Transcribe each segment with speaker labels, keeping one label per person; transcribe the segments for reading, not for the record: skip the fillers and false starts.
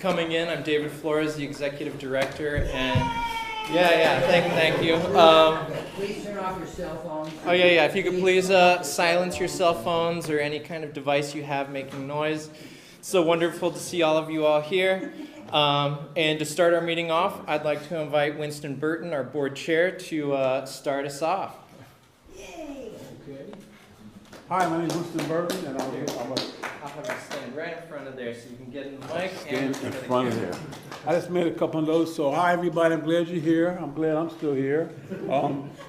Speaker 1: Coming in, I'm David Flores, the Executive Director, and thank you.
Speaker 2: Please turn off your cell phones.
Speaker 1: Oh yeah, if you could please silence your cell phones or any kind of device you have making noise. It's so wonderful to see all of you all here. And to start our meeting off, I'd like to invite Winston Burton, our board chair, to start us off.
Speaker 2: Yay!
Speaker 3: Okay. Hi, my name is Winston Berkeley, and
Speaker 1: I'll have you stand right in front of there so you can get in the mic.
Speaker 3: stand in front of there. I just made a couple of notes. So, hi everybody. I'm glad you're here. I'm glad I'm still here.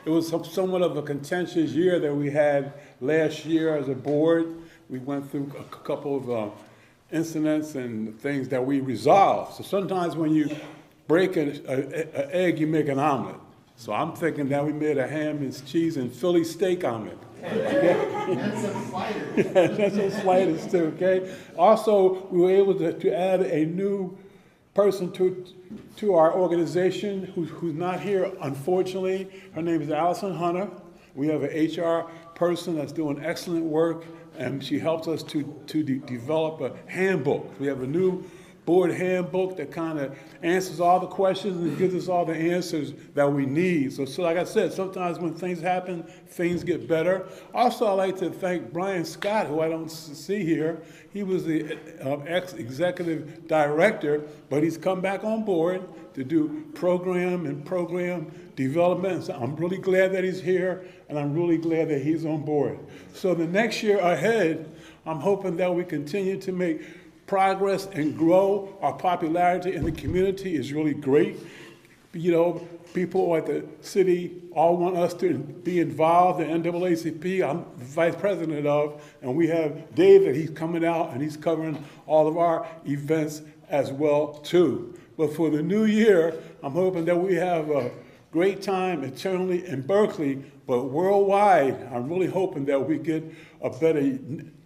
Speaker 3: It was somewhat of a contentious year that we had last year as a board. We went through a couple of incidents and things that we resolved. So sometimes when you break an egg, you make an omelet. So I'm thinking that we made a ham and cheese and Philly steak omelet.
Speaker 2: And some sliders.
Speaker 3: That's some sliders too, okay? Also, we were able to add a new person to our organization who's not here, unfortunately. Her name is Allison Hunter. We have an HR person that's doing excellent work, and she helps us to develop a handbook. We have a new board handbook that kind of answers all the questions and gives us all the answers that we need. So like I said, sometimes when things happen, things get better. Also, I'd like to thank Brian Scott, who I don't see here. He was the ex-executive director, but he's come back on board to do program development. So I'm really glad that he's here, and I'm really glad that he's on board. So the next year ahead, I'm hoping that we continue to make progress and grow. Our popularity in the community is really great. You know, people at the city all want us to be involved in NAACP. I'm the vice president of, and we have David. He's coming out and he's covering all of our events as well too. But for the new year, I'm hoping that we have a great time internally in Berkeley, but worldwide, I'm really hoping that we get a better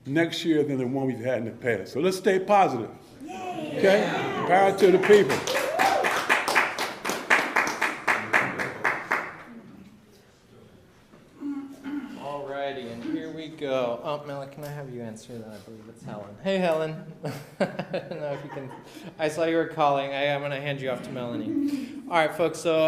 Speaker 3: next year than the one we've had in the past. So let's stay positive.
Speaker 2: Yay.
Speaker 3: Okay? Power to the people.
Speaker 1: Alrighty, and here we go. Oh, Melanie, can I have you answer that? I believe it's Helen. Hey, Helen. I don't know if you can. I saw you were calling. I'm going to hand you off to Melanie. All right, folks, so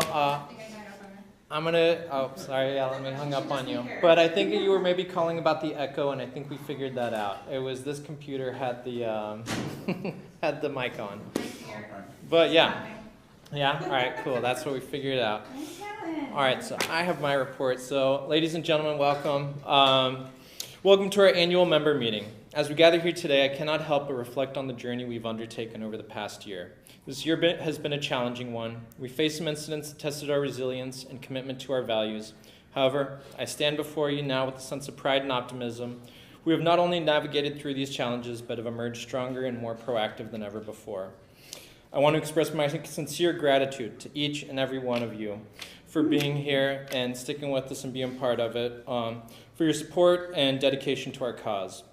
Speaker 1: I'm going to, oh, sorry, Ellen, we hung up on you. But I think you were maybe calling about the echo, and I think we figured that out. It was this computer had the had the mic on. But yeah, all right, cool. That's what we figured out. All right, so I have my report. So, ladies and gentlemen, welcome. Welcome to our annual member meeting. As we gather here today, I cannot help but reflect on the journey we've undertaken over the past year. This year has been a challenging one. We faced some incidents that tested our resilience and commitment to our values. However, I stand before you now with a sense of pride and optimism. We have not only navigated through these challenges, but have emerged stronger and more proactive than ever before. I want to express my sincere gratitude to each and every one of you for being here and sticking with us and being part of it, for your support and dedication to our cause.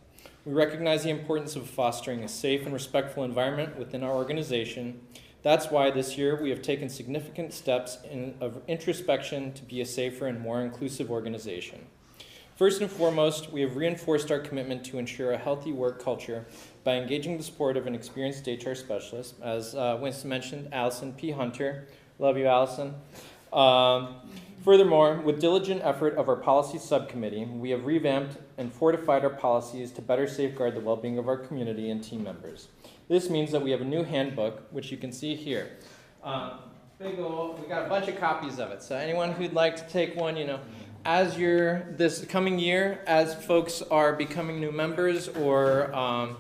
Speaker 1: We recognize the importance of fostering a safe and respectful environment within our organization. That's why this year we have taken significant steps of introspection to be a safer and more inclusive organization. First and foremost, we have reinforced our commitment to ensure a healthy work culture by engaging the support of an experienced HR specialist. As Winston mentioned, Allison P. Hunter. Love you, Allison. Furthermore, with diligent effort of our policy subcommittee, we have revamped and fortified our policies to better safeguard the well-being of our community and team members. This means that we have a new handbook, which you can see here. Big old, we got a bunch of copies of it, so anyone who'd like to take one, you know, as this coming year, as folks are becoming new members or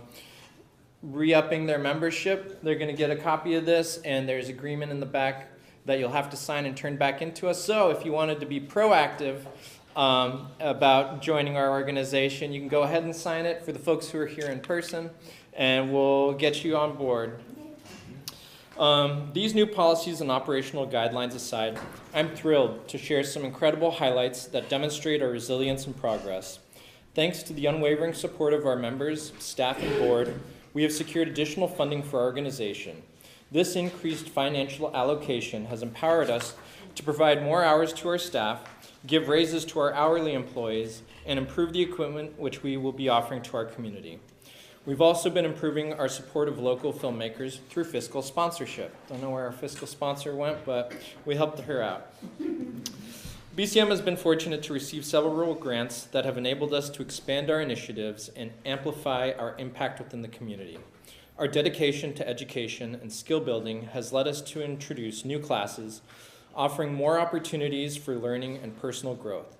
Speaker 1: re-upping their membership, they're going to get a copy of this, and there's agreement in the back that you'll have to sign and turn back into us. So if you wanted to be proactive about joining our organization, you can go ahead and sign it for the folks who are here in person, and we'll get you on board. These new policies and operational guidelines aside, I'm thrilled to share some incredible highlights that demonstrate our resilience and progress. Thanks to the unwavering support of our members, staff, and board, we have secured additional funding for our organization. This increased financial allocation has empowered us to provide more hours to our staff, give raises to our hourly employees, and improve the equipment which we will be offering to our community. We've also been improving our support of local filmmakers through fiscal sponsorship. Don't know where our fiscal sponsor went, but we helped her out. BCM has been fortunate to receive several grants that have enabled us to expand our initiatives and amplify our impact within the community. Our dedication to education and skill building has led us to introduce new classes, offering more opportunities for learning and personal growth.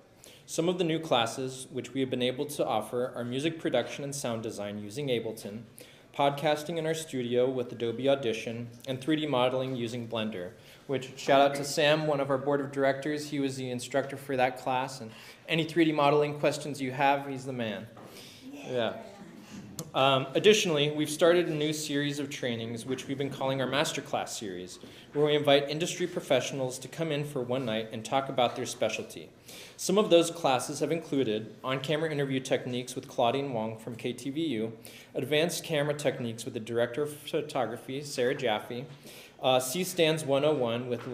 Speaker 1: Some of the new classes which we have been able to offer are music production and sound design using Ableton, podcasting in our studio with Adobe Audition, and 3D modeling using Blender, which shout out to Sam, one of our board of directors. He was the instructor for that class, and any 3D modeling questions you have, he's the man. Yeah. Additionally, we've started a new series of trainings, which we've been calling our Masterclass series, where we invite industry professionals to come in for one night and talk about their specialty. Some of those classes have included on-camera interview techniques with Claudine Wong from KTVU, advanced camera techniques with the director of photography, Sarah Jaffe, C-Stands 101 with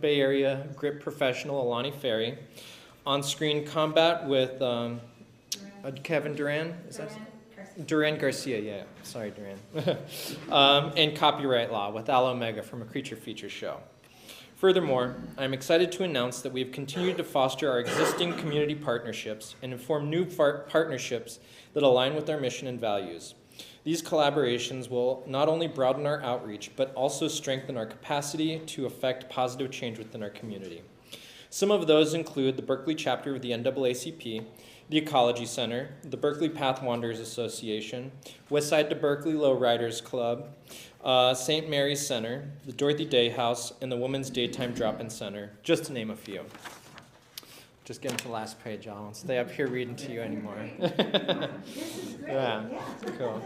Speaker 1: Bay Area grip professional Alani Ferry, on-screen combat with Kevin Duran, is that? Duran Garcia, yeah. Sorry, Duran. And copyright law with Al Omega from a Creature Feature show. Furthermore, I'm excited to announce that we have continued to foster our existing community partnerships and form new partnerships that align with our mission and values. These collaborations will not only broaden our outreach, but also strengthen our capacity to affect positive change within our community. Some of those include the Berkeley chapter of the NAACP, the Ecology Center, the Berkeley Path Wanderers Association, Westside to Berkeley Lowriders Club, St. Mary's Center, the Dorothy Day House, and the Women's Daytime Drop-In Center, just to name a few. Just getting to the last page, I won't stay up here reading to you anymore.
Speaker 2: This is great.
Speaker 1: Yeah, cool.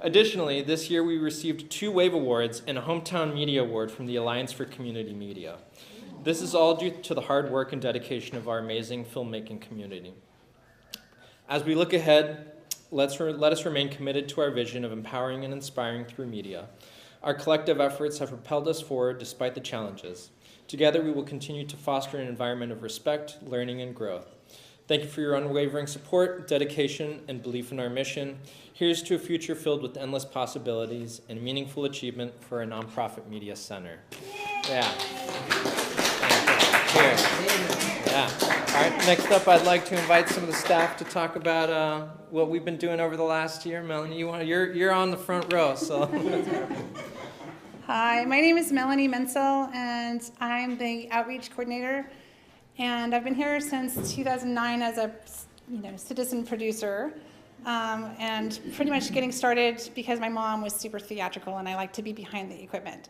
Speaker 1: Additionally, this year we received 2 WAVE Awards and a Hometown Media Award from the Alliance for Community Media. This is all due to the hard work and dedication of our amazing filmmaking community. As we look ahead, let us remain committed to our vision of empowering and inspiring through media. Our collective efforts have propelled us forward despite the challenges. Together, we will continue to foster an environment of respect, learning, and growth. Thank you for your unwavering support, dedication, and belief in our mission. Here's to a future filled with endless possibilities and meaningful achievement for a nonprofit media center. Yeah. Here. Yeah. All right, next up, I'd like to invite some of the staff to talk about what we've been doing over the last year. Melanie, you're on the front row, so.
Speaker 4: Hi, my name is Melanie Menzel, and I'm the outreach coordinator. And I've been here since 2009 as a citizen producer, and pretty much getting started because my mom was super theatrical, and I like to be behind the equipment.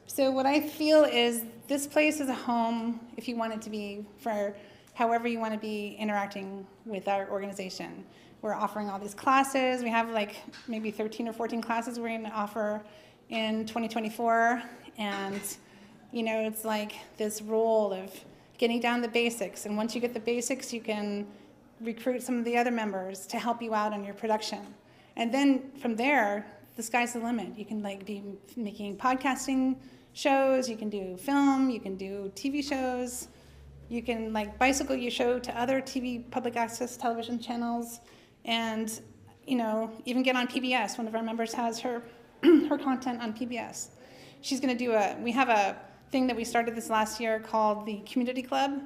Speaker 4: So what I feel is this place is a home, if you want it to be, for however you want to be interacting with our organization. We're offering all these classes. We have like maybe 13 or 14 classes we're going to offer in 2024. And, it's like this role of getting down the basics. And once you get the basics, you can recruit some of the other members to help you out on your production. And then from there, the sky's the limit. You can be making podcasting shows, you can do film, you can do TV shows, you can bicycle your show to other public access television channels, and even get on PBS. One of our members has her content on PBS. She's going to do we have a thing that we started this last year called the Community Club.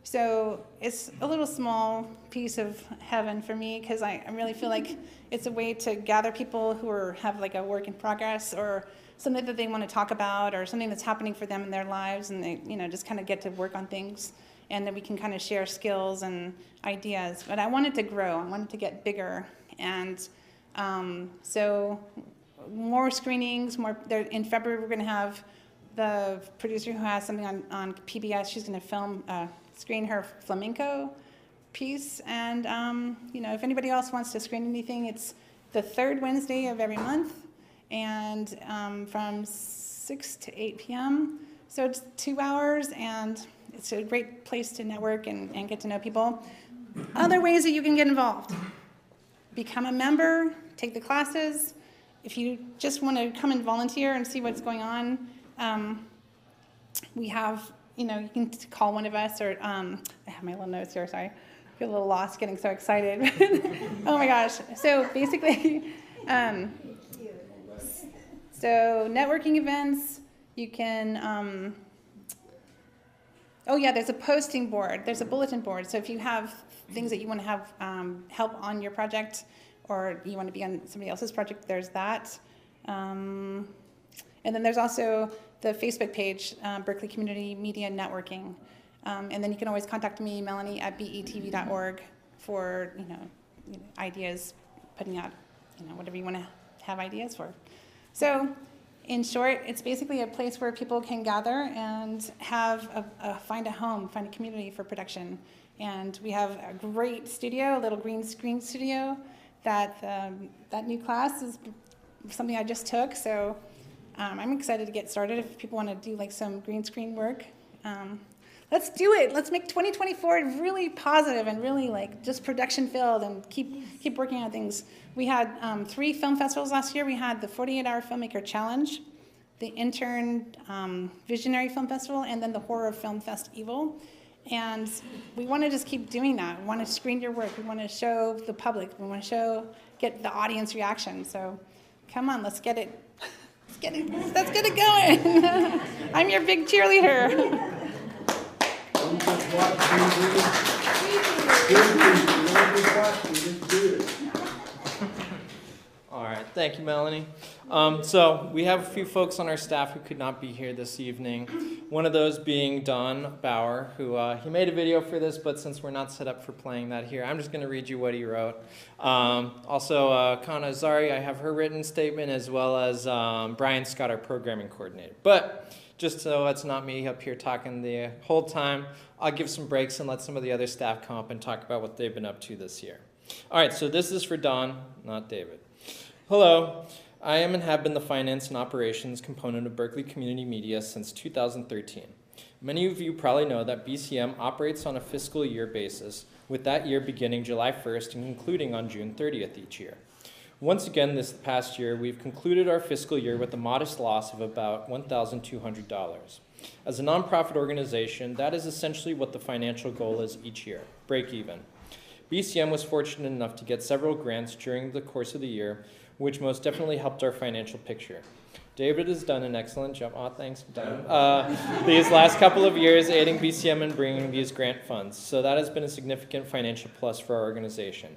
Speaker 4: So it's a little small piece of heaven for me because I really feel like it's a way to gather people who have a work in progress or something that they want to talk about or something that's happening for them in their lives, and they just kind of get to work on things, and then we can kind of share skills and ideas. But I want it to grow. I want it to get bigger, and so more screenings. In February we're going to have the producer who has something on PBS. She's going to screen her flamenco piece, and if anybody else wants to screen anything, it's the third Wednesday of every month, and from 6 to 8 p.m. So it's 2 hours, and it's a great place to network and get to know people. Other ways that you can get involved: become a member, take the classes. If you just want to come and volunteer and see what's going on, we have. You can call one of us, or I have my little notes here, sorry. I feel a little lost getting so excited. Oh my gosh. So basically, So networking events, you can, oh yeah, there's a posting board, there's a bulletin board. So if you have things that you want to have help on your project, or you want to be on somebody else's project, there's that. And then there's also the Facebook page, Berkeley Community Media Networking. And then you can always contact me, Melanie, at betv.org for, ideas, putting out, whatever you want to have ideas for. So, in short, it's basically a place where people can gather and have find a home, find a community for production. And we have a great studio, a little green screen studio. That new class is something I just took, so I'm excited to get started. If people want to do like some green screen work, let's do it. Let's make 2024 really positive and really like just production filled, and keep working on things. We had 3 film festivals last year. We had the 48-Hour Filmmaker Challenge, the Intern Visionary Film Festival, and then the Horror Film Fest Evil. And we want to just keep doing that. We want to screen your work. We want to show the public. We want to get the audience reaction. So come on, let's get it. Let's get it going. I'm your big cheerleader.
Speaker 3: We just watch TV.
Speaker 1: All right, thank you, Melanie. So we have a few folks on our staff who could not be here this evening. One of those being Don Bauer, who he made a video for this, but since we're not set up for playing that here, I'm just going to read you what he wrote. Also, Kana Azari, I have her written statement, as well as Brian Scott, our programming coordinator. But just so it's not me up here talking the whole time, I'll give some breaks and let some of the other staff come up and talk about what they've been up to this year. All right, so this is for Don, not David. Hello, I am and have been the finance and operations component of Berkeley Community Media since 2013. Many of you probably know that BCM operates on a fiscal year basis, with that year beginning July 1st and concluding on June 30th each year. Once again this past year, we've concluded our fiscal year with a modest loss of about $1,200. As a nonprofit organization, that is essentially what the financial goal is each year, break even. BCM was fortunate enough to get several grants during the course of the year, which most definitely helped our financial picture. David has done an excellent job. Thanks, Dan. These last couple of years aiding BCM in bringing these grant funds. So that has been a significant financial plus for our organization.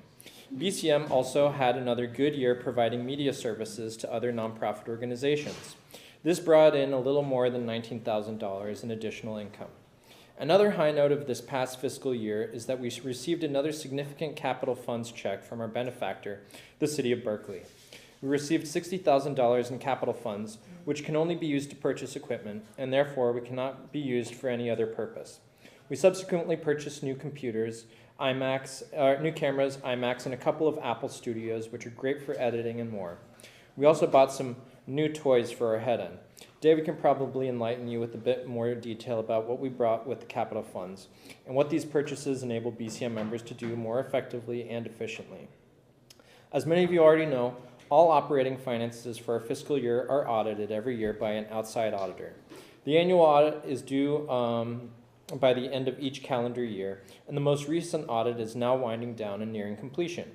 Speaker 1: BCM also had another good year providing media services to other nonprofit organizations. This brought in a little more than $19,000 in additional income. Another high note of this past fiscal year is that we received another significant capital funds check from our benefactor, the City of Berkeley. We received $60,000 in capital funds, which can only be used to purchase equipment, and therefore we cannot be used for any other purpose. We subsequently purchased new computers, new cameras, iMacs, and a couple of Apple Studios, which are great for editing and more. We also bought some new toys for our head end. David can probably enlighten you with a bit more detail about what we brought with the capital funds and what these purchases enable BCM members to do more effectively and efficiently. As many of you already know, all operating finances for our fiscal year are audited every year by an outside auditor. The annual audit is due by the end of each calendar year, and the most recent audit is now winding down and nearing completion.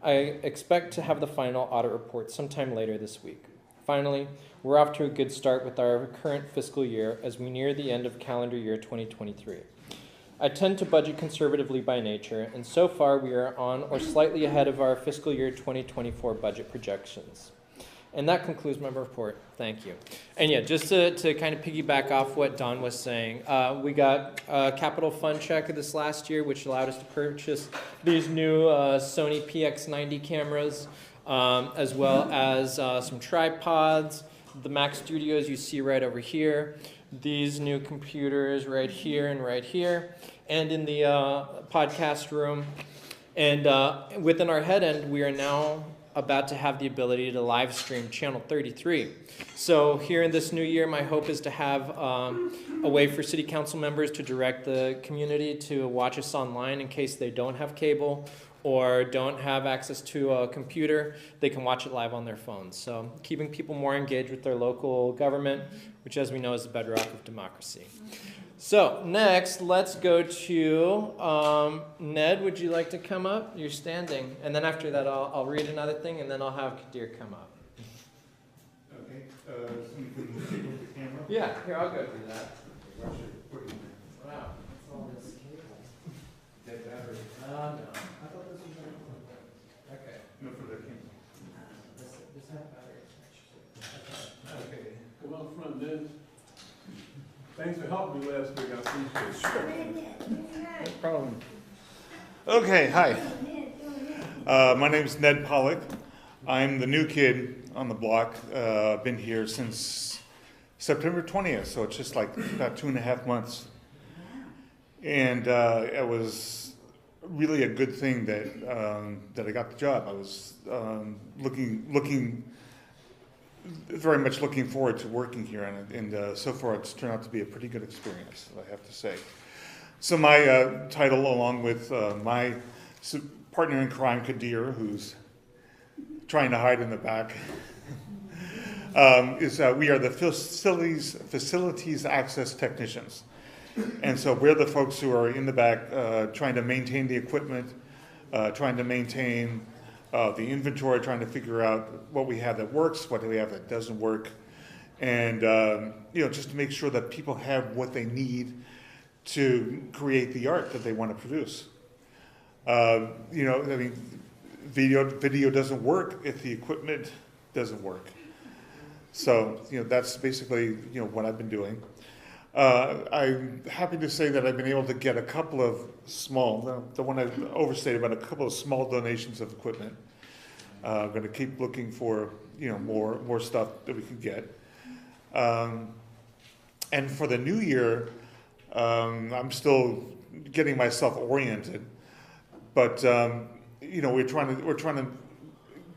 Speaker 1: I expect to have the final audit report sometime later this week. Finally, we're off to a good start with our current fiscal year as we near the end of calendar year 2023. I tend to budget conservatively by nature, and so far we are on or slightly ahead of our fiscal year 2024 budget projections. And that concludes my report. Thank you. And yeah, just to kind of piggyback off what Don was saying, we got a capital fund check this last year, which allowed us to purchase these new Sony PX90 cameras, as well as some tripods, the Mac Studios you see right over here, these new computers right here, and in the podcast room. And within our head end, we are now about to have the ability to live stream Channel 33. So here in this new year, my hope is to have a way for city council members to direct the community to watch us online in case they don't have cable, or don't have access to a computer, they can watch it live on their phones. So keeping people more engaged with their local government, which as we know is the bedrock of democracy. So next, let's go to Ned. Would you like to come up? You're standing. And then after that, I'll read another thing, and then I'll have Kadir come up.
Speaker 5: Okay, so you can see with the camera?
Speaker 1: Yeah, here, I'll go do that.
Speaker 5: Watch it, put it in
Speaker 1: Wow, what's all this cable?
Speaker 5: there. Dead battery.
Speaker 1: No. I thought this was okay.
Speaker 5: No, for the camera.
Speaker 1: This had battery.
Speaker 5: Okay.
Speaker 3: Come on front, Ned. Thanks for helping me last week. I appreciate it.
Speaker 1: No problem.
Speaker 5: Okay, hi. My name is Ned Pollock. I'm the new kid on the block. I've been here since September 20th, so it's just like about 2.5 months. And it was really a good thing that I got the job. I was very much looking forward to working here, and so far it's turned out to be a pretty good experience, I have to say. So my title, along with my partner in crime, Kadir, who's trying to hide in the back, is we are the facilities access technicians. And so we're the folks who are in the back trying to maintain the equipment, trying to maintain the inventory, trying to figure out what we have that works, what do we have that doesn't work, and just to make sure that people have what they need to create the art that they want to produce. I mean, video doesn't work if the equipment doesn't work. So that's basically what I've been doing. I'm happy to say that I've been able to get a couple of small, the one I overstated, but a couple of small donations of equipment. I'm going to keep looking for more stuff that we can get. And for the new year, I'm still getting myself oriented, but we're trying to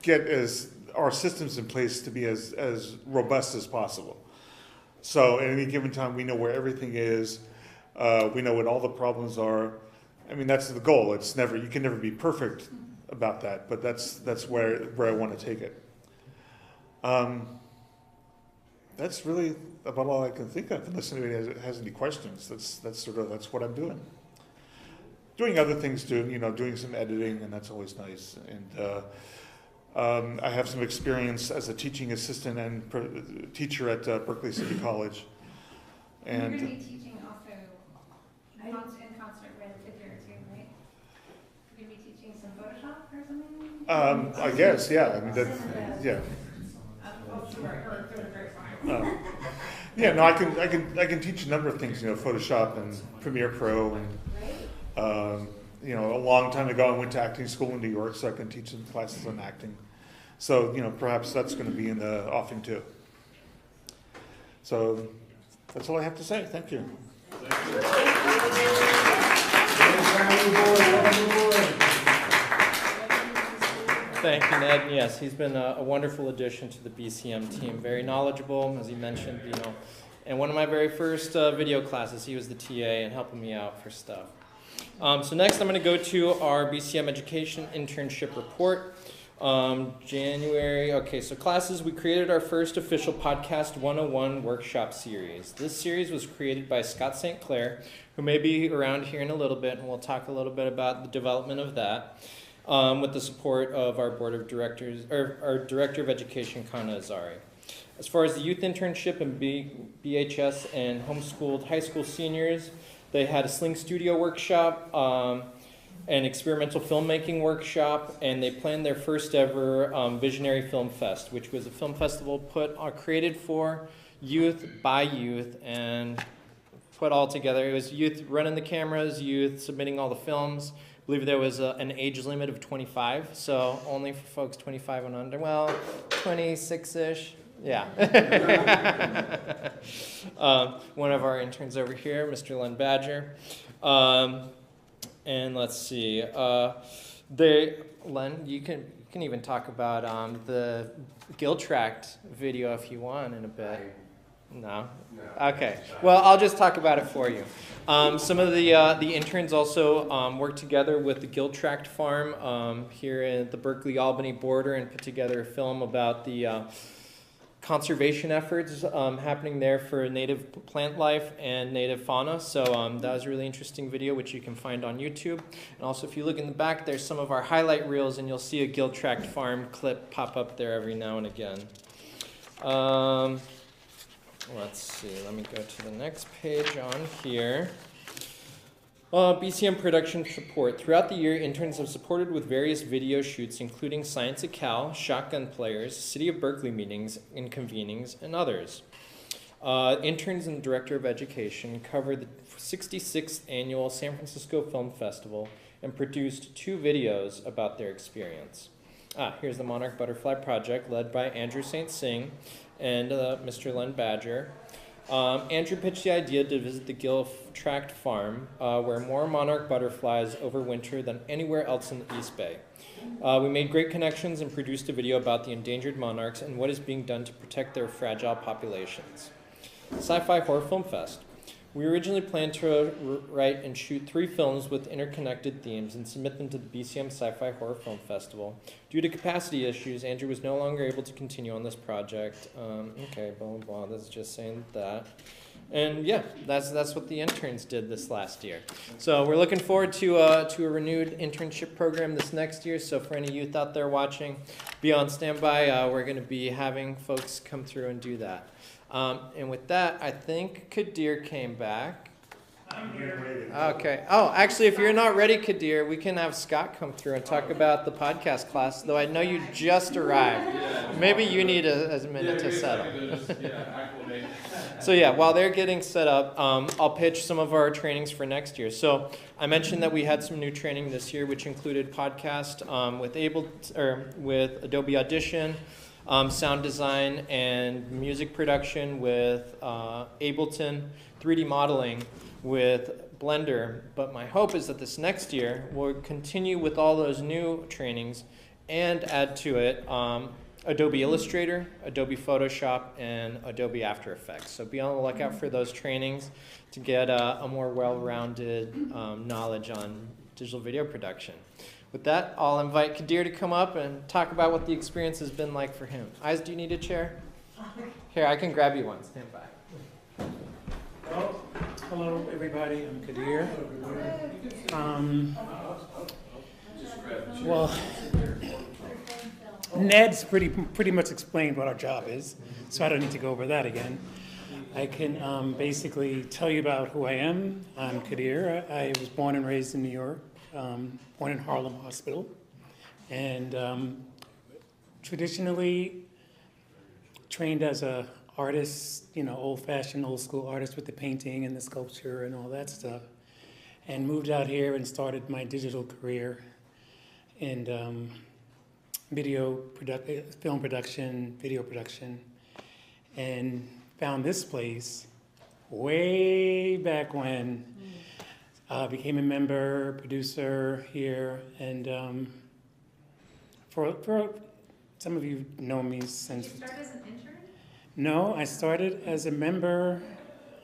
Speaker 5: get our systems in place to be as robust as possible. So at any given time, we know where everything is. We know what all the problems are. I mean, that's the goal. You can never be perfect about that, but that's where I want to take it. That's really about all I can think of, unless anybody has any questions. That's what I'm doing. Doing other things too, doing some editing, and that's always nice. And I have some experience as a teaching assistant and teacher at Berkeley City College. And
Speaker 4: you're going to be teaching also in concert with Kadir too, right? You're going to be teaching some Photoshop or something?
Speaker 5: I guess, yeah. I mean, yeah. Yeah, no, I can teach a number of things, Photoshop and Premiere Pro, and a long time ago I went to acting school in New York, so I can teach some classes on acting. So perhaps that's going to be in the offing too. So that's all I have to say. Thank you.
Speaker 1: Thank you, Ned. Yes, he's been a wonderful addition to the BCM team. Very knowledgeable, as he mentioned, And one of my very first video classes, he was the TA and helping me out for stuff. So next I'm going to go to our BCM Education Internship Report. January, okay, so classes, we created our first official Podcast 101 workshop series. This series was created by Scott St. Clair, who may be around here in a little bit, and we'll talk a little bit about the development of that, with the support of our board of directors, or our director of education, Kana Azari. As far as the youth internship and BHS and homeschooled high school seniors, they had a Sling Studio workshop, an experimental filmmaking workshop, and they planned their first ever Visionary Film Fest, which was a film festival created for youth by youth and put all together. It was youth running the cameras, youth submitting all the films. I believe there was an age limit of 25, so only for folks 25 and under. Well, 26-ish. Yeah. One of our interns over here, Mr. Len Badger. And let's see, Len, you can even talk about the Guild Tract video if you want in a bit. No? Okay. Well, I'll just talk about it for you. Some of the interns also worked together with the Gill Tract Farm here at the Berkeley-Albany border and put together a film about the conservation efforts happening there for native plant life and native fauna. So that was a really interesting video, which you can find on YouTube. And also, if you look in the back, there's some of our highlight reels, and you'll see a Gill Tract Farm clip pop up there every now and again. Let's see, let me go to the next page on here. BCM production support. Throughout the year, interns have supported with various video shoots, including Science at Cal, Shotgun Players, City of Berkeley meetings and convenings, and others. Interns and Director of Education covered the 66th Annual San Francisco Film Festival and produced 2 videos about their experience. Here's the Monarch Butterfly Project, led by Andrew St. Singh and Mr. Len Badger. Andrew pitched the idea to visit the Gill Tract Farm, where more monarch butterflies overwinter than anywhere else in the East Bay. We made great connections and produced a video about the endangered monarchs and what is being done to protect their fragile populations. Sci-Fi Horror Film Fest. We originally planned to write and shoot 3 films with interconnected themes and submit them to the BCM Sci-Fi Horror Film Festival. Due to capacity issues, Andrew was no longer able to continue on this project. Okay, blah, blah, blah, that's just saying that. And yeah, that's what the interns did this last year. So we're looking forward to a renewed internship program this next year. So for any youth out there watching, be on standby. We're going to be having folks come through and do that. And with that, I think Kadir came back.
Speaker 5: I'm here.
Speaker 1: Okay. Oh, actually, if you're not ready, Kadir, we can have Scott come through and talk about the podcast class, though I know you just arrived. Maybe you need a minute to settle. So yeah, while they're getting set up, I'll pitch some of our trainings for next year. So I mentioned that we had some new training this year, which included podcast with Adobe Audition, sound design and music production with Ableton, 3D modeling with Blender. But my hope is that this next year we'll continue with all those new trainings and add to it Adobe Illustrator, Adobe Photoshop, and Adobe After Effects. So be on the lookout for those trainings to get a more well-rounded knowledge on digital video production. With that, I'll invite Kadir to come up and talk about what the experience has been like for him. Eyes, do you need a chair? Here, I can grab you one. Stand by.
Speaker 6: Well, hello, everybody. I'm Kadir. Well, Ned's pretty much explained what our job is, so I don't need to go over that again. I can basically tell you about who I am. I'm Kadir. I was born and raised in New York. Born in Harlem Hospital, and traditionally trained as a artist, old-fashioned, old-school artist with the painting and the sculpture and all that stuff, and moved out here and started my digital career in film production, video production, and found this place way back when. Became a member, producer here, and for some of you know me since.
Speaker 2: Did you start as an intern?
Speaker 6: No, I started as a member.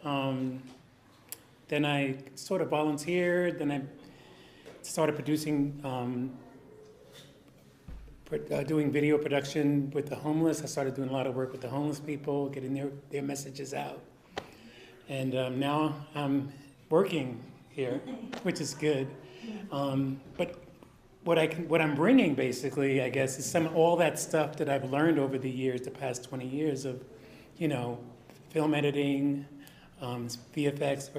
Speaker 6: Then I sort of volunteered. Then I started producing, doing video production with the homeless. I started doing a lot of work with the homeless people, getting their messages out, and now I'm working here, which is good. But what I'm bringing basically, I guess, is all that stuff that I've learned over the years, the past 20 years of, film editing, VFX,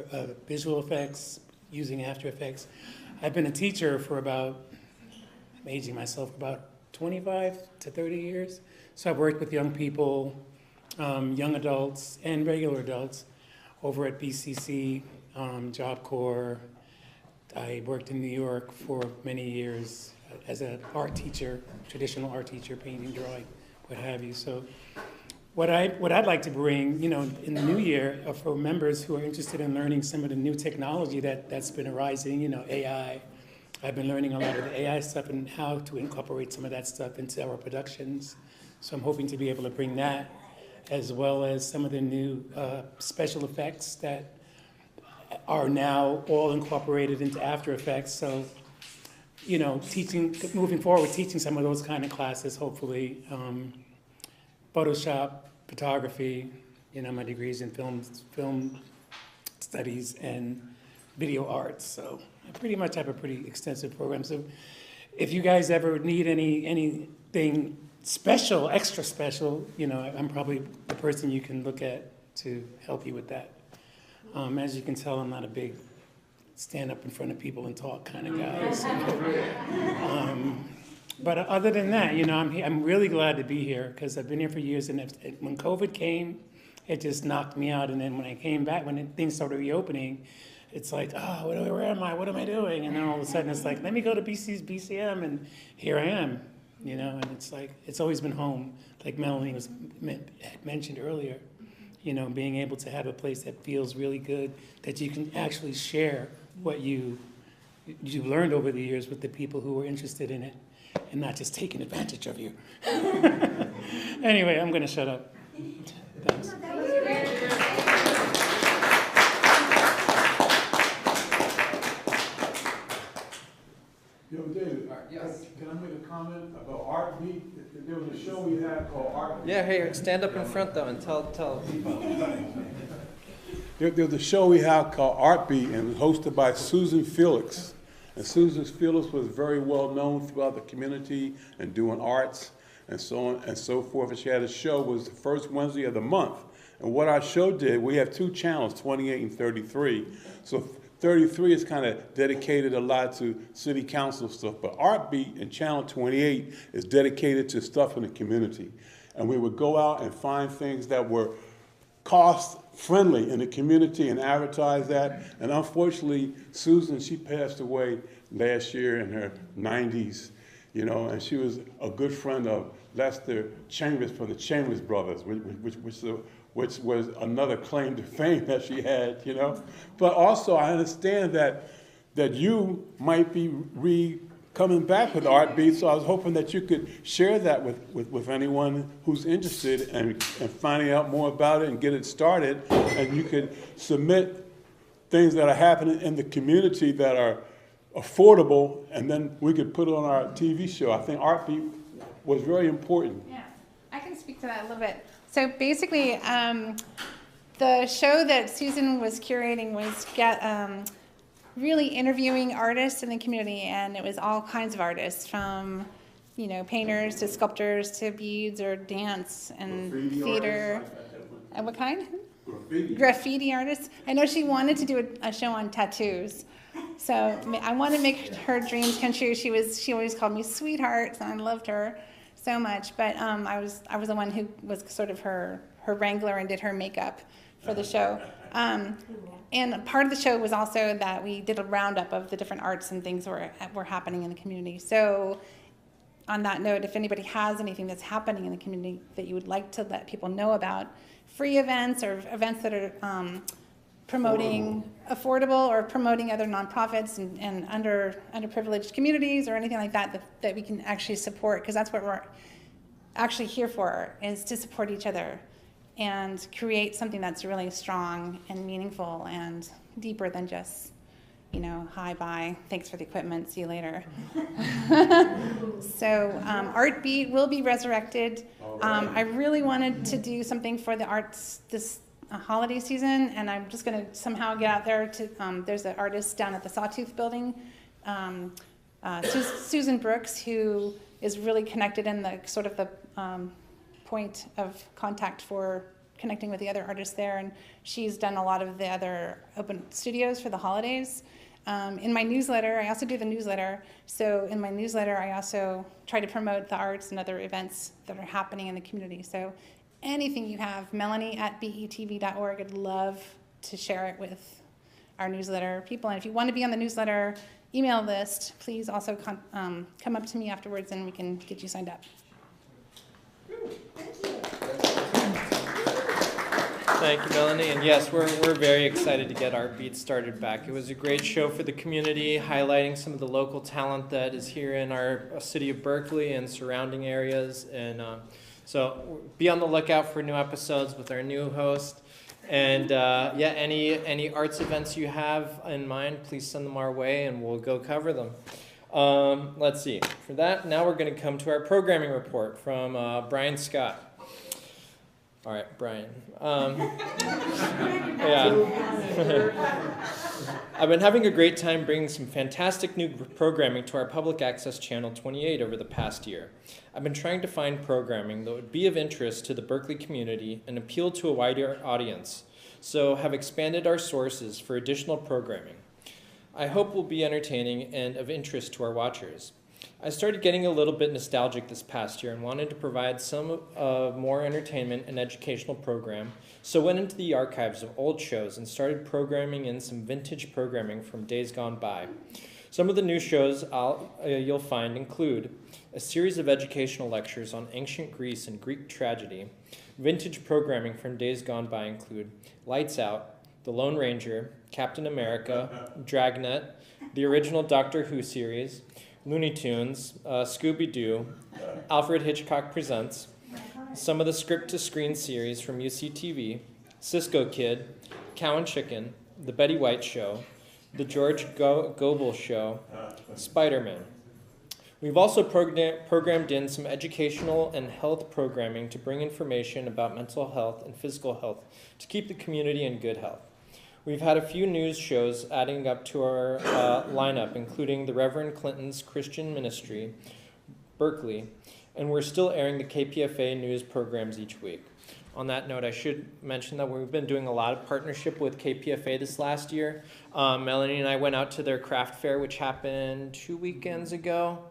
Speaker 6: visual effects, using After Effects. I've been a teacher for I'm aging myself, about 25 to 30 years. So I've worked with young people, young adults, and regular adults over at BCC, Job Corps. I worked in New York for many years as an art teacher, traditional art teacher, painting, drawing, what have you. So what I'd like to bring, in the new year for members who are interested in learning some of the new technology that's been arising, AI. I've been learning a lot of the AI stuff and how to incorporate some of that stuff into our productions. So I'm hoping to be able to bring that as well as some of the new special effects that are now all incorporated into After Effects. So, you know, moving forward, teaching some of those kind of classes, hopefully. Photoshop, photography, you know, my degrees in film studies and video arts. So I pretty much have a pretty extensive program. So if you guys ever need anything special, extra special, you know, I'm probably the person you can look at to help you with that. As you can tell, I'm not a big stand up in front of people and talk kind of guy. So, but other than that, you know, I'm really glad to be here because I've been here for years. And when COVID came, it just knocked me out. And then when I came back, when things started reopening, it's like, oh, where am I? What am I doing? And then all of a sudden it's like, let me go to BCM, and here I am, you know. And it's like, it's always been home, like Melanie had mentioned earlier. You know, being able to have a place that feels really good, that you can actually share what you've learned over the years with the people who are interested in it, and not just taking advantage of you. Anyway, I'm going to shut up. Thanks.
Speaker 3: Yo, David, yes. Can I make a comment about Art Beat? There was a show we had called Art Beat.
Speaker 1: Yeah, hey, stand up in front though and tell people.
Speaker 3: There was a show we had called Art Beat, and it was hosted by Susan Felix. And Susan Felix was very well known throughout the community and doing arts and so on and so forth. And she had a show, was the first Wednesday of the month. And what our show did, we have two channels, 28 and 33. So 33 is kind of dedicated a lot to city council stuff, but Art Beat and channel 28 is dedicated to stuff in the community. And we would go out and find things that were cost friendly in the community and advertise that. And unfortunately, Susan, she passed away last year in her 90s, you know, and she was a good friend of Lester Chambers from the Chambers Brothers, which was another claim to fame that she had, you know. But also I understand that you might be coming back with Art Beat, so I was hoping that you could share that with anyone who's interested and finding out more about it and get it started. And you could submit things that are happening in the community that are affordable, and then we could put it on our TV show. I think Art Beat was very important.
Speaker 4: Yeah, I can speak to that a little bit. So basically, the show that Susan was curating was really interviewing artists in the community, and it was all kinds of artists, from, you know, painters to sculptors to beads or dance and theater. And what kind? Graffiti artists. I know she wanted to do a show on tattoos. So I want to make her dreams come true. She always called me sweetheart, and I loved her so much. But I was the one who was sort of her wrangler and did her makeup for the show. And part of the show was also that we did a roundup of the different arts and things that were happening in the community. So on that note, if anybody has anything that's happening in the community that you would like to let people know about, free events or events that are promoting affordable or promoting other nonprofits and underprivileged communities or anything like that we can actually support, because that's what we're actually here for, is to support each other and create something that's really strong and meaningful and deeper than just, you know, hi, bye, thanks for the equipment, see you later. So Art Beat will be resurrected. I really wanted to do something for the arts this holiday season, and I'm just going to somehow get out there to, there's an artist down at the Sawtooth building, Susan Brooks, who is really connected in the sort of the point of contact for connecting with the other artists there, and she's done a lot of the other open studios for the holidays. In my newsletter, I also do the newsletter, so in my newsletter I also try to promote the arts and other events that are happening in the community. So anything you have, Melanie@betv.org, I'd love to share it with our newsletter people. And if you want to be on the newsletter email list, please also come up to me afterwards and we can get you signed up.
Speaker 1: Thank you, Melanie. And yes, we're very excited to get Art Beat started back. It was a great show for the community, highlighting some of the local talent that is here in our city of Berkeley and surrounding areas. And So be on the lookout for new episodes with our new host. And yeah, any arts events you have in mind, please send them our way and we'll go cover them. Let's see. For that, now we're going to come to our programming report from Brian Scott. All right, Brian. Yeah. I've been having a great time bringing some fantastic new programming to our public access channel 28 over the past year. I've been trying to find programming that would be of interest to the Berkeley community and appeal to a wider audience, so have expanded our sources for additional programming. I hope will be entertaining and of interest to our watchers. I started getting a little bit nostalgic this past year and wanted to provide some more entertainment and educational program, so went into the archives of old shows and started programming in some vintage programming from days gone by. Some of the new shows you'll find include a series of educational lectures on ancient Greece and Greek tragedy. Vintage programming from days gone by include Lights Out, The Lone Ranger, Captain America, Dragnet, the original Doctor Who series, Looney Tunes, Scooby-Doo, Alfred Hitchcock Presents, some of the script-to-screen series from UCTV, Cisco Kid, Cow and Chicken, The Betty White Show, The George Gobel Show, Spider-Man. We've also programmed in some educational and health programming to bring information about mental health and physical health to keep the community in good health. We've had a few news shows adding up to our lineup, including the Reverend Clinton's Christian Ministry, Berkeley, and we're still airing the KPFA news programs each week. On that note, I should mention that we've been doing a lot of partnership with KPFA this last year. Melanie and I went out to their craft fair, which happened 2 weekends ago,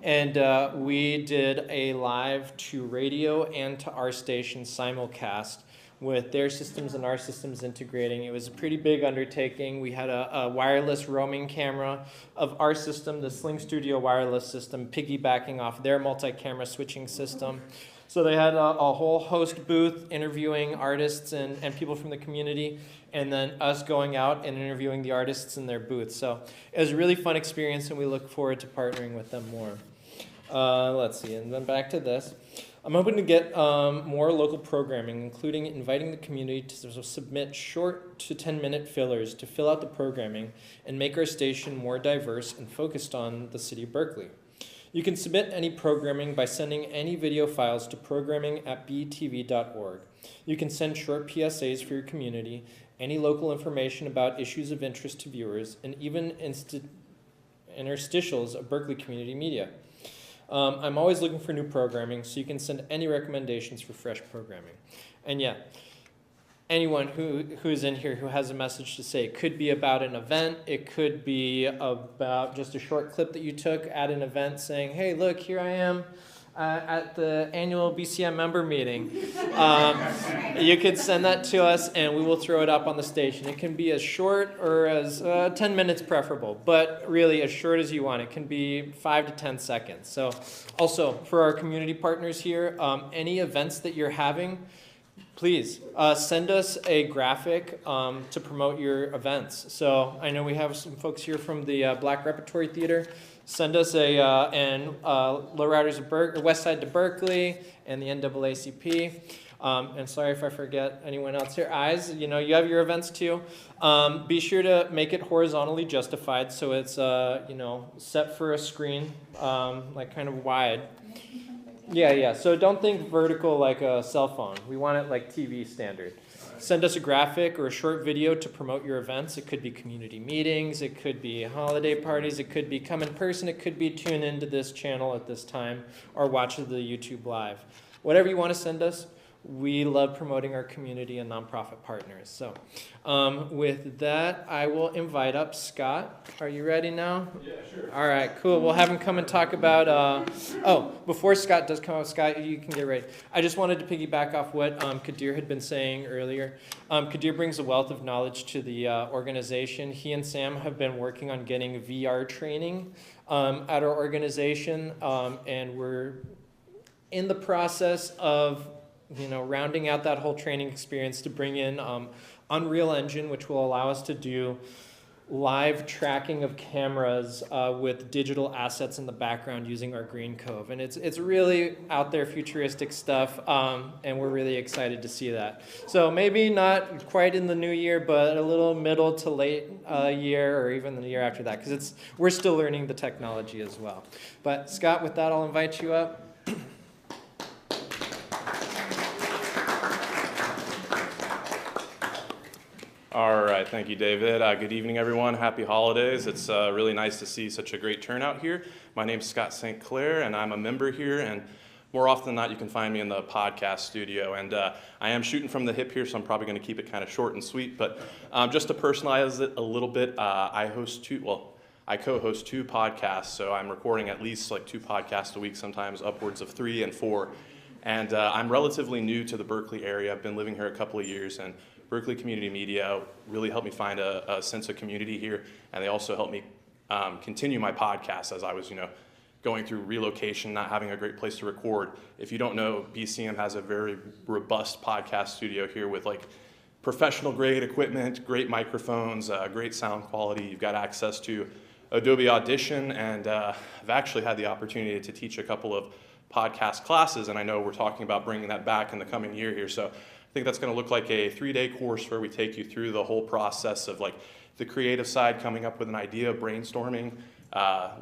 Speaker 1: and we did a live to radio and to our station simulcast with their systems and our systems integrating. It was a pretty big undertaking. We had a wireless roaming camera of our system, the Sling Studio wireless system, piggybacking off their multi-camera switching system. So they had a whole host booth interviewing artists and people from the community, and then us going out and interviewing the artists in their booth. So it was a really fun experience, and we look forward to partnering with them more. Let's see, and then back to this. I'm hoping to get more local programming, including inviting the community to submit short to 10-minute fillers to fill out the programming and make our station more diverse and focused on the city of Berkeley. You can submit any programming by sending any video files to programming@betv.org. You can send short PSAs for your community, any local information about issues of interest to viewers, and even interstitials of Berkeley community media. I'm always looking for new programming, so you can send any recommendations for fresh programming. And yeah, anyone who's in here who has a message to say, it could be about an event, it could be about just a short clip that you took at an event saying, hey, look, here I am at the annual BCM member meeting. You could send that to us and we will throw it up on the station. It can be as short or as 10 minutes preferable, but really as short as you want. It can be 5 to 10 seconds. So also for our community partners here, any events that you're having, please send us a graphic to promote your events. So I know we have some folks here from the Black Repertory Theater. Send us Lowriders of West Side to Berkeley and the NAACP. And sorry if I forget anyone else here. Eyes, you have your events too. Be sure to make it horizontally justified so it's set for a screen, like kind of wide. Yeah. So don't think vertical like a cell phone. We want it like TV standard. Send us a graphic or a short video to promote your events. It could be community meetings, it could be holiday parties, it could be come in person, it could be tune into this channel at this time or watch the YouTube live. Whatever you want to send us, we love promoting our community and nonprofit partners. So with that, I will invite up Scott. Are you ready now?
Speaker 3: Yeah, sure.
Speaker 1: All right, cool. We'll have him come and talk about, before Scott does come up, Scott, you can get ready. I just wanted to piggyback off what Kadir had been saying earlier. Kadir brings a wealth of knowledge to the organization. He and Sam have been working on getting VR training at our organization, and we're in the process of rounding out that whole training experience to bring in Unreal Engine, which will allow us to do live tracking of cameras with digital assets in the background using our Green Cove. And it's really out there futuristic stuff, and we're really excited to see that. So maybe not quite in the new year, but a little middle to late year, or even the year after that, because we're still learning the technology as well. But Scott, with that, I'll invite you up.
Speaker 7: All right, thank you, David. Good evening, everyone. Happy holidays. It's really nice to see such a great turnout here. My name's Scott St. Clair, and I'm a member here, and more often than not, you can find me in the podcast studio. And I am shooting from the hip here, so I'm probably going to keep it kind of short and sweet. But just to personalize it a little bit, I co-host 2 podcasts, so I'm recording at least like 2 podcasts a week, sometimes upwards of 3 and 4. And I'm relatively new to the Berkeley area. I've been living here a couple of years, and Berkeley Community Media really helped me find a sense of community here, and they also helped me continue my podcast as I was, going through relocation, not having a great place to record. If you don't know, BCM has a very robust podcast studio here with like professional grade equipment, great microphones, great sound quality. You've got access to Adobe Audition, and I've actually had the opportunity to teach a couple of podcast classes, and I know we're talking about bringing that back in the coming year here. So I think that's going to look like a 3-day course where we take you through the whole process of like the creative side, coming up with an idea, brainstorming,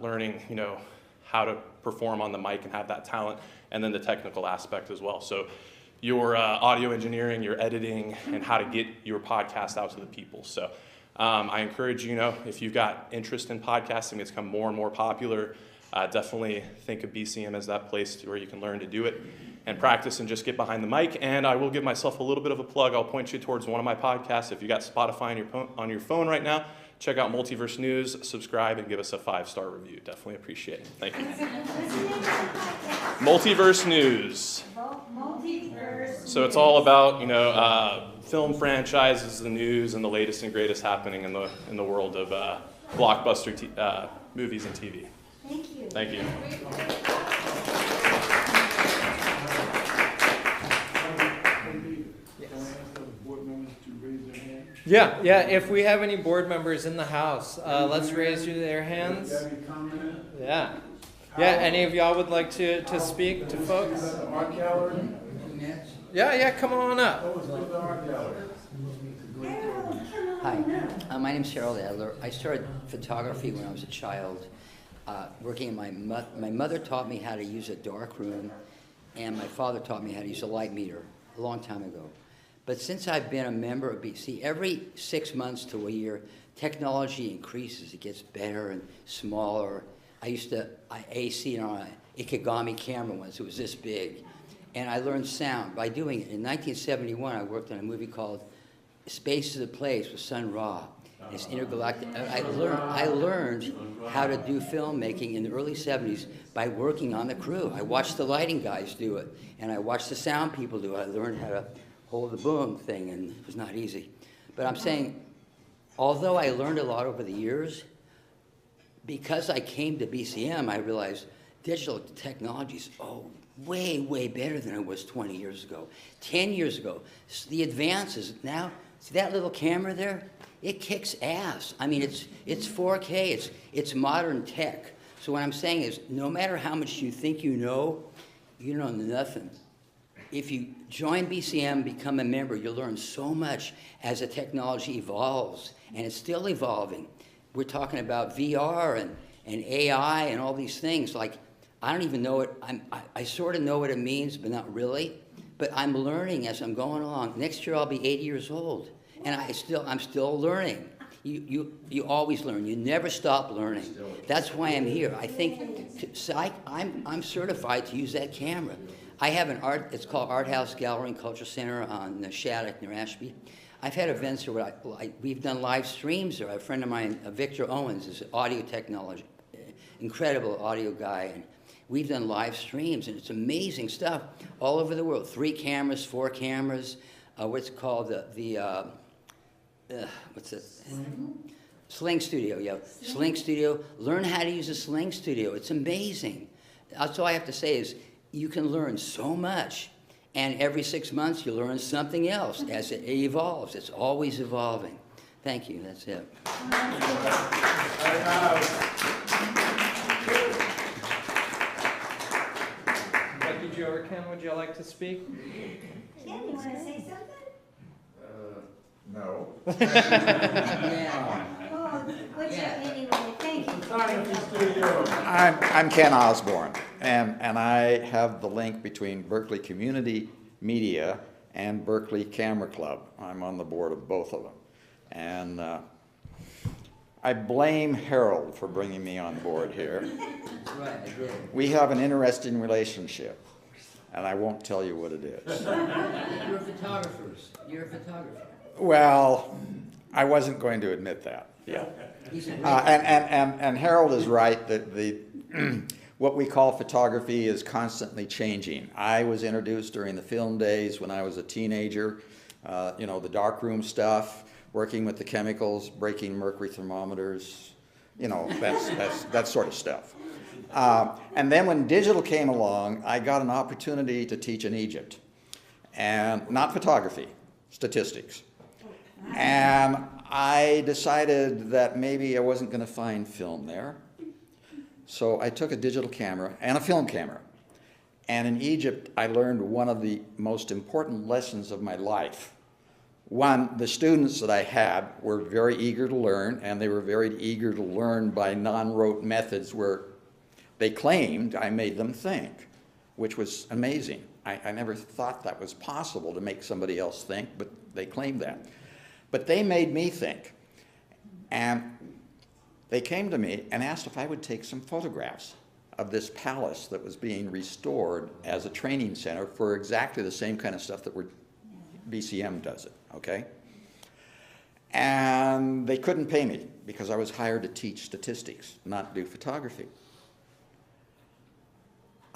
Speaker 7: learning, how to perform on the mic and have that talent, and then the technical aspect as well. So your audio engineering, your editing, and how to get your podcast out to the people. So I encourage you, if you've got interest in podcasting, it's become more and more popular. Definitely think of BCM as that place where you can learn to do it and practice and just get behind the mic. And I will give myself a little bit of a plug. I'll point you towards one of my podcasts. If you got Spotify on your phone right now, check out Multiverse News, subscribe, and give us a 5-star review. Definitely appreciate it. Thank you. Multiverse News.
Speaker 2: Multiverse.
Speaker 7: So it's all about, film franchises, the news, and the latest and greatest happening in the world of blockbuster movies and TV.
Speaker 2: Thank you.
Speaker 7: Thank you.
Speaker 1: Yeah, if we have any board members in the house, let's raise their hands. Yeah. Any of y'all would like to speak to folks? Yeah, come on up.
Speaker 8: Hi, my name's Harold Adler. I started photography when I was a child, working in my mother taught me how to use a dark room, and my father taught me how to use a light meter a long time ago. But since I've been a member of BC, every 6 months to a year, technology increases. It gets better and smaller. I AC on an Ikegami camera once. It was this big. And I learned sound by doing it. In 1971, I worked on a movie called Space is a Place with Sun Ra. It's intergalactic. I learned how to do filmmaking in the early 70s by working on the crew. I watched the lighting guys do it, and I watched the sound people do it. I learned how to hold the boom thing, and it was not easy. But I'm saying, although I learned a lot over the years, because I came to BCM, I realized digital technology is way, way better than it was 20 years ago. 10 years ago, the advances now, see that little camera there? It kicks ass. I mean, it's 4K, it's modern tech. So what I'm saying is, no matter how much you think you know nothing. If you join BCM, become a member, you'll learn so much as the technology evolves, and it's still evolving. We're talking about VR and AI and all these things. Like, I don't even know it. I sort of know what it means, but not really. But I'm learning as I'm going along. Next year I'll be 80 years old, and I'm still learning. You always learn. You never stop learning. That's why I'm here. I think I'm certified to use that camera. I have it's called Art House Gallery and Cultural Center on Shattuck near Ashby. I've had events where we've done live streams there. A friend of mine, Victor Owens, is audio technology, incredible audio guy, and we've done live streams, and it's amazing stuff all over the world. 3 cameras, 4 cameras, what's called what's it? Sling Studio, yeah. Sling Studio. Learn how to use a Sling Studio. It's amazing. That's all I have to say is you can learn so much, and every 6 months you learn something else as it evolves. It's always evolving. Thank you, that's it.
Speaker 1: Becky Jo or Ken, would you like to speak?
Speaker 2: Ken, you want to say something?
Speaker 9: No.
Speaker 8: Yeah.
Speaker 2: Oh, what's your, anyway, thank you.
Speaker 9: I'm Ken Osborne, and I have the link between Berkeley Community Media and Berkeley Camera Club. I'm on the board of both of them. And I blame Harold for bringing me on board here.
Speaker 8: That's right, I did.
Speaker 9: We have an interesting relationship, and I won't tell you what it is.
Speaker 8: You're photographers. You're a photographer.
Speaker 9: Well, I wasn't going to admit that. Yeah.
Speaker 8: He's a great
Speaker 9: And Harold is right that the what we call photography is constantly changing. I was introduced during the film days when I was a teenager, the darkroom stuff, working with the chemicals, breaking mercury thermometers, that sort of stuff. And then when digital came along, I got an opportunity to teach in Egypt, and not photography, statistics. And I decided that maybe I wasn't going to find film there. So I took a digital camera and a film camera. And in Egypt, I learned one of the most important lessons of my life. One, the students that I had were very eager to learn, and they were very eager to learn by non-rote methods where they claimed I made them think, which was amazing. I never thought that was possible to make somebody else think, but they claimed that. But they made me think. And they came to me and asked if I would take some photographs of this palace that was being restored as a training center for exactly the same kind of stuff that BCM does it, okay? And they couldn't pay me because I was hired to teach statistics, not do photography.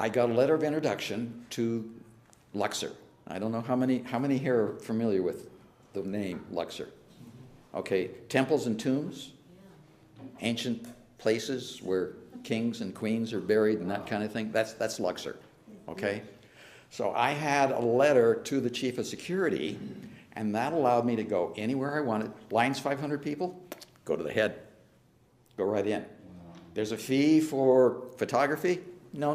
Speaker 9: I got a letter of introduction to Luxor. I don't know how many here are familiar with the name Luxor. Okay, temples and tombs, ancient places where kings and queens are buried and that kind of thing. That's Luxor, okay? So I had a letter to the chief of security, and that allowed me to go anywhere I wanted. Line's 500 people, go to the head, go right in. There's a fee for photography? No,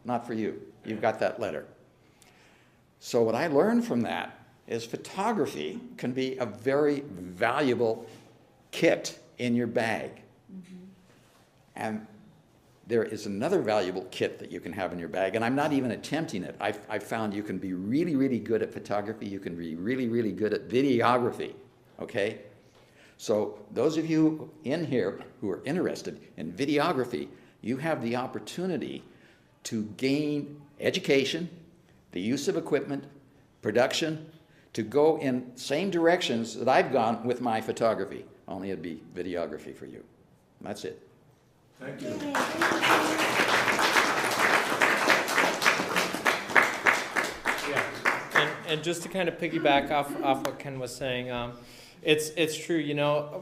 Speaker 9: not for you. You've got that letter. So what I learned from that is photography can be a very valuable kit in your bag. And there is another valuable kit that you can have in your bag, and I'm not even attempting it. I've found you can be really, really good at photography. You can be really, really good at videography, okay? So those of you in here who are interested in videography, you have the opportunity to gain education, the use of equipment, production, to go in same directions that I've gone with my photography, only it'd be videography for you. That's it.
Speaker 3: Thank you.
Speaker 1: Yeah, and just to kind of piggyback off what Ken was saying, it's true,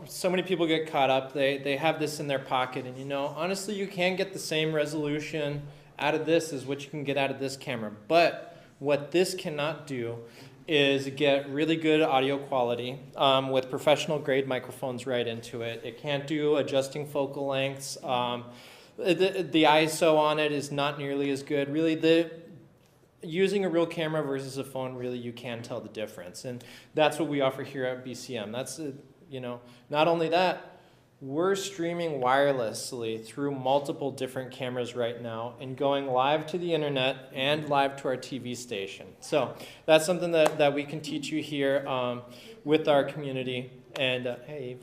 Speaker 1: so many people get caught up, they have this in their pocket, and honestly you can get the same resolution out of this as what you can get out of this camera, but what this cannot do is get really good audio quality with professional grade microphones right into it. It can't do adjusting focal lengths. The ISO on it is not nearly as good. Really, using a real camera versus a phone, really you can tell the difference. And that's what we offer here at BCM. That's, not only that, we're streaming wirelessly through multiple different cameras right now and going live to the internet and live to our TV station. So that's something that we can teach you here with our community. And hey,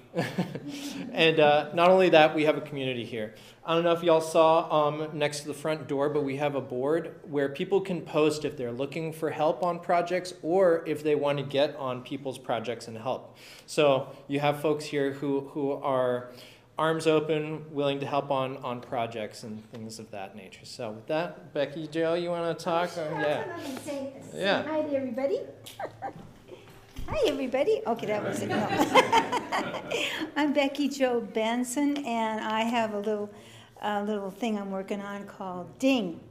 Speaker 1: and not only that, we have a community here. I don't know if y'all saw next to the front door, but we have a board where people can post if they're looking for help on projects or if they want to get on people's projects and help. So you have folks here who are arms open, willing to help on projects and things of that nature. So with that, Becky Jo, you want to talk?
Speaker 2: Sure,
Speaker 1: Yeah.
Speaker 2: I'll come up and say
Speaker 1: Yeah.
Speaker 2: hi to everybody. Hi, everybody. Okay, that was it. No. I'm Becky Jo Benson, and I have a little thing I'm working on called Ding.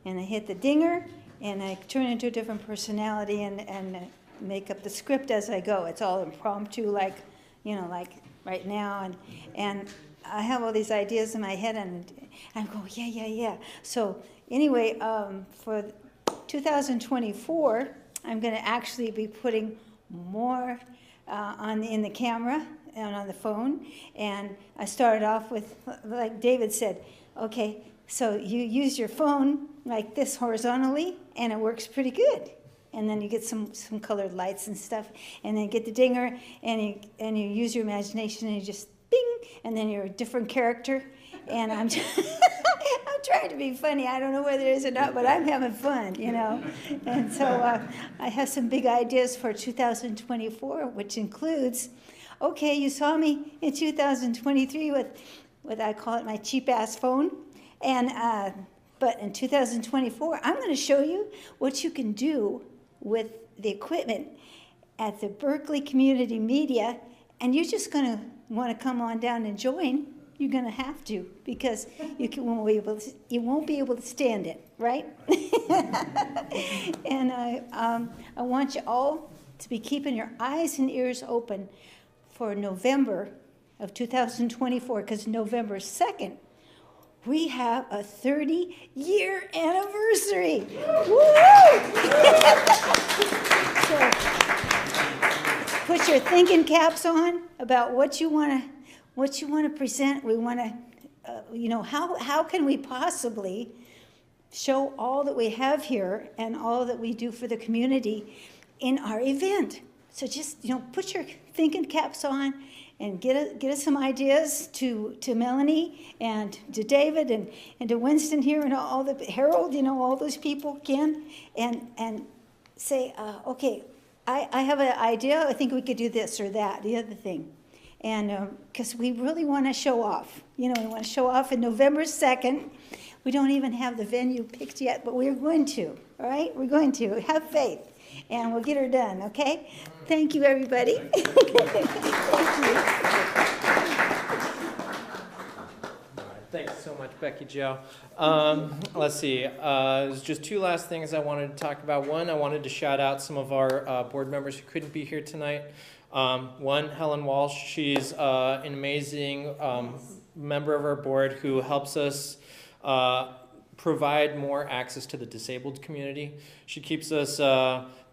Speaker 2: And I hit the dinger, and I turn into a different personality and make up the script as I go. It's all impromptu, like, like right now, and I have all these ideas in my head, and I'm going, yeah. So anyway, for 2024, I'm going to actually be putting more in the camera and on the phone. And I started off with, like David said, okay, so you use your phone like this horizontally, and it works pretty good. And then you get some colored lights and stuff, and then get the dinger, and you use your imagination, and you just bing, and then you're a different character. And I'm I'm trying to be funny. I don't know whether it is or not, but I'm having fun, And so I have some big ideas for 2024, which includes, okay, you saw me in 2023 with what I call it my cheap-ass phone, but in 2024, I'm going to show you what you can do with the equipment at the Berkeley Community Media, and you're just going to want to come on down and join. You're going to have to, because you won't be able to stand it, right? And I want you all to be keeping your eyes and ears open for November of 2024, because November 2nd, we have a 30-year anniversary. Woo! So put your thinking caps on about what you want to present. We want to, how can we possibly show all that we have here and all that we do for the community in our event? So just, put your thinking caps on and get us some ideas to Melanie and to David and to Winston here and all the Harold, all those people can, and say, okay, I have an idea. I think we could do this or that, the other thing. And because we really want to show off. We want to show off on November 2nd. We don't even have the venue picked yet, but we're going to, all right? We're going to. Have faith, and we'll get her done, okay? Thank you, everybody. Thank you.
Speaker 1: Thanks so much, Becky Jo. Let's see. There's just two last things I wanted to talk about. One, I wanted to shout out some of our board members who couldn't be here tonight. One, Helen Walsh. She's an amazing member of our board who helps us provide more access to the disabled community. She keeps us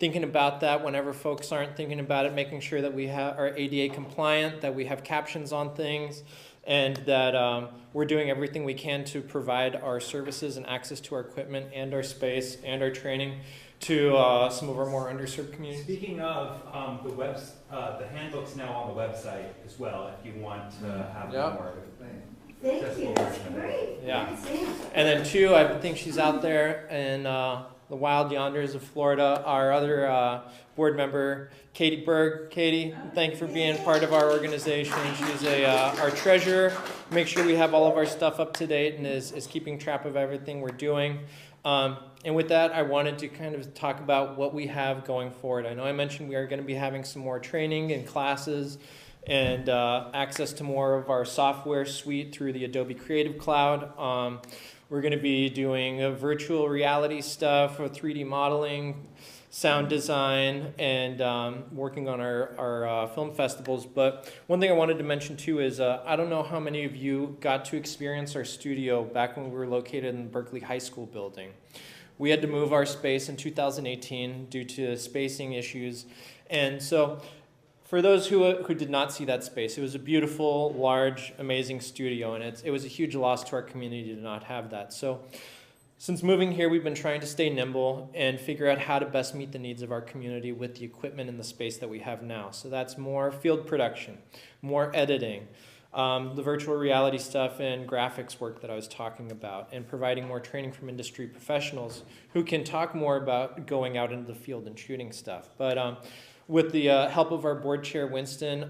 Speaker 1: thinking about that whenever folks aren't thinking about it, making sure that we are ADA compliant, that we have captions on things, and that we're doing everything we can to provide our services and access to our equipment and our space and our training to some of our more underserved communities.
Speaker 10: Speaking of the handbook's now on the website as well, if you want to have more.
Speaker 2: Thank you. That's great.
Speaker 1: Yeah. And then two, I think she's out there in the wild yonders of Florida. Our other board member, Katie Berg. Katie, thank you for being part of our organization. She's our treasurer. Make sure we have all of our stuff up to date and is keeping track of everything we're doing. And with that, I wanted to kind of talk about what we have going forward. I know I mentioned we are going to be having some more training and classes and access to more of our software suite through the Adobe Creative Cloud. We're going to be doing virtual reality stuff for 3D modeling, sound design, and working on our film festivals. But one thing I wanted to mention too is I don't know how many of you got to experience our studio back when we were located in the Berkeley High School building. We had to move our space in 2018 due to spacing issues. And so for those who did not see that space, it was a beautiful, large, amazing studio, and it was a huge loss to our community to not have that. So since moving here, we've been trying to stay nimble and figure out how to best meet the needs of our community with the equipment and the space that we have now. So that's more field production, more editing, the virtual reality stuff and graphics work that I was talking about, and providing more training from industry professionals who can talk more about going out into the field and shooting stuff. But with the help of our board chair, Winston,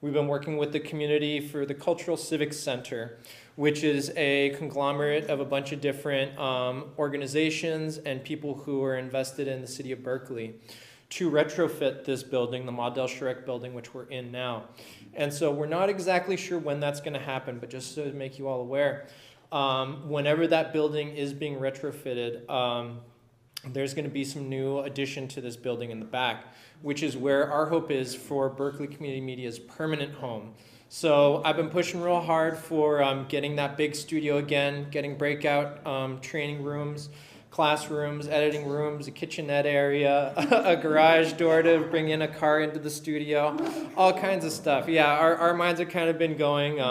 Speaker 1: we've been working with the community for the Cultural Civic Center, which is a conglomerate of a bunch of different organizations and people who are invested in the city of Berkeley to retrofit this building, the Maudel Schreck building, which we're in now. And so we're not exactly sure when that's going to happen, but just to make you all aware, whenever that building is being retrofitted, there's going to be some new addition to this building in the back, which is where our hope is for Berkeley Community Media's permanent home. So I've been pushing real hard for getting that big studio again, getting breakout training rooms, classrooms, editing rooms, a kitchenette area, a garage door to bring in a car into the studio, all kinds of stuff. Yeah, our minds have kind of been going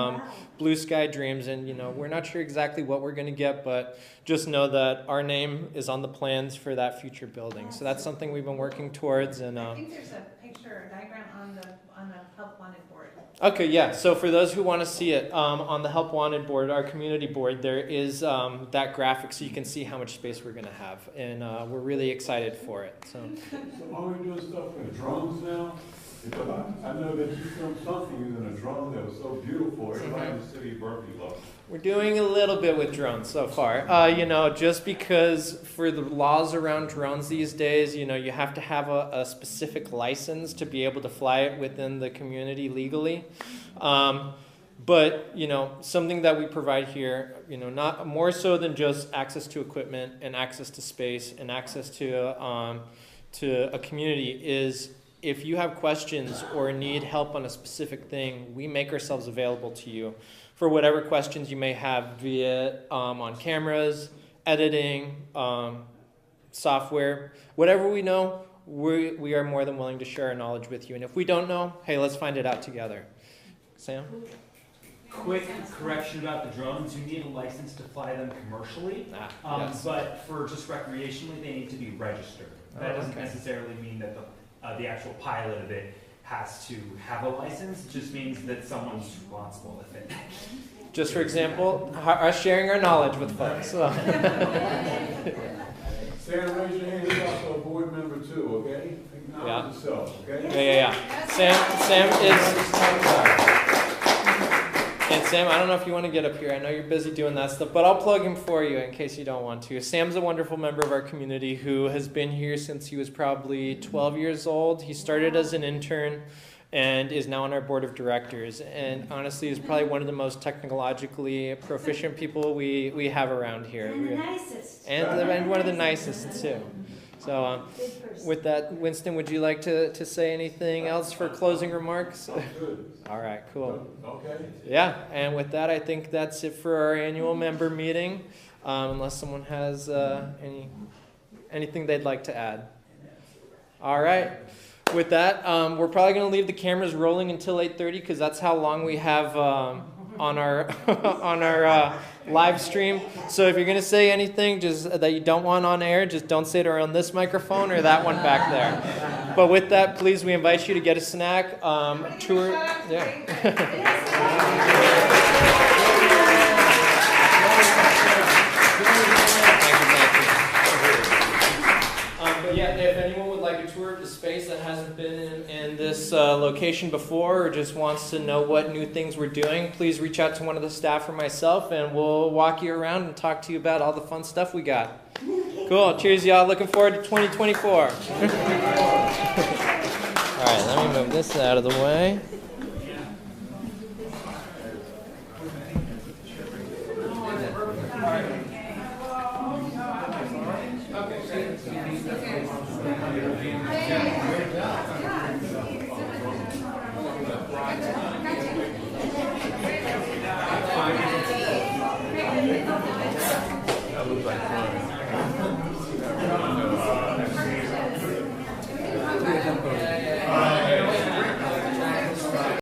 Speaker 1: blue sky dreams, and you know, we're not sure exactly what we're going to get, but just know that our name is on the plans for that future building. So that's something we've been working towards. And
Speaker 4: I think there's a picture, a diagram on the help wanted board.
Speaker 1: Okay, yeah. So for those who want to see it, on the Help Wanted board, our community board, there is that graphic so you can see how much space we're going to have. And we're really excited for it. So
Speaker 3: are we doing stuff with drones now? Because I know that you filmed something using a drone that was so beautiful. Everybody in the city of Berkeley loved it.
Speaker 1: we're doing a little bit with drones so far. You know, just because for the laws around drones these days, you know, you have to have a specific license to be able to fly it within the community legally. But, you know, something that we provide here, you know, not more so than just access to equipment and access to space and access to a community is if you have questions or need help on a specific thing, we make ourselves available to you for whatever questions you may have via on cameras, editing, software, whatever we know, we are more than willing to share our knowledge with you. And if we don't know, hey, let's find it out together. Sam?
Speaker 10: Quick correction about the drones, you need a license to fly them commercially,
Speaker 1: Yes.
Speaker 10: but for just recreationally, they need to be registered. That doesn't necessarily mean that the actual pilot of it has to have a license, it just means that someone's responsible with it.
Speaker 1: Just for example, us sharing our knowledge with folks. So.
Speaker 3: Sam, raise your hand. He's also a board member too, okay? Acknowledge yourself, okay?
Speaker 1: Yeah. Sam is... And Sam, I don't know if you want to get up here. I know you're busy doing that stuff, but I'll plug him for you in case you don't want to. Sam's a wonderful member of our community who has been here since he was probably 12 years old. He started as an intern and is now on our board of directors. And honestly, is probably one of the most technologically proficient people we have around here.
Speaker 2: And the nicest.
Speaker 1: And one of the nicest, too. So with that, Winston, would you like to say anything else for closing remarks? All right, cool.
Speaker 3: Okay.
Speaker 1: Yeah, and with that, I think that's it for our annual member meeting, unless someone has anything they'd like to add. All right. With that, we're probably going to leave the cameras rolling until 8:30 because that's how long we have on our on our live stream. So if you're going to say anything just that you don't want on air, just don't say it around this microphone or that one back there. But with that, please, we invite you to get a snack, tour. Yeah. But yeah, if anyone would like a tour of the space that hasn't been in this location before or just wants to know what new things we're doing, please reach out to one of the staff or myself and we'll walk you around and talk to you about all the fun stuff we got. Cool. Cheers, y'all. Looking forward to 2024. All right, let me move this out of the way. That looks like fun.